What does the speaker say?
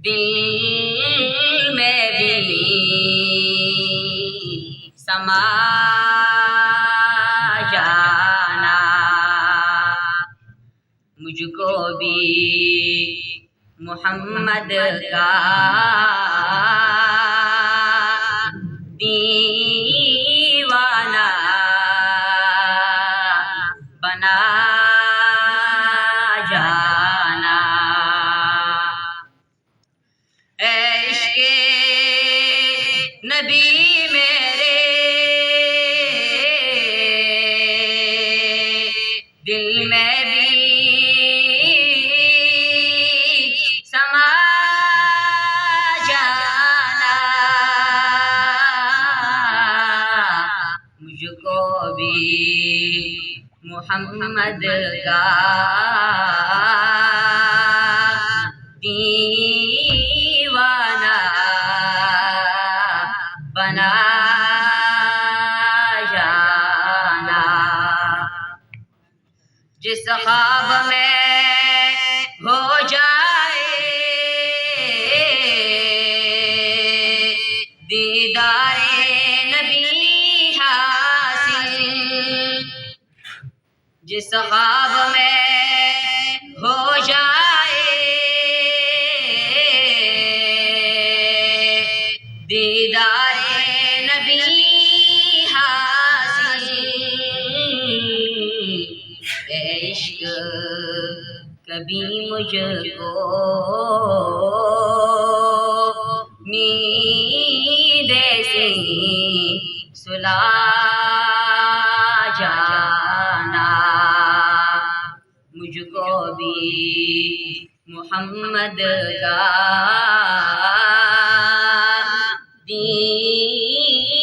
دل میں بھی سما جانا، مجھ کو بھی محمد کا دیوانہ بنا جانا۔ عشق نبی میرے دل میں بھی سما جانا، مجھ کو بھی محمد کا دیوانہ بنا جانا۔ جس خواب میں ہو جائے دیدار نبی حاصل، جس خواب میں ہو جائے دیدار نبی حاصل، عشق کبھی مجھ کو نیند ایسی سلا جانا، مجھ کو بھی محمد کا دیوانہ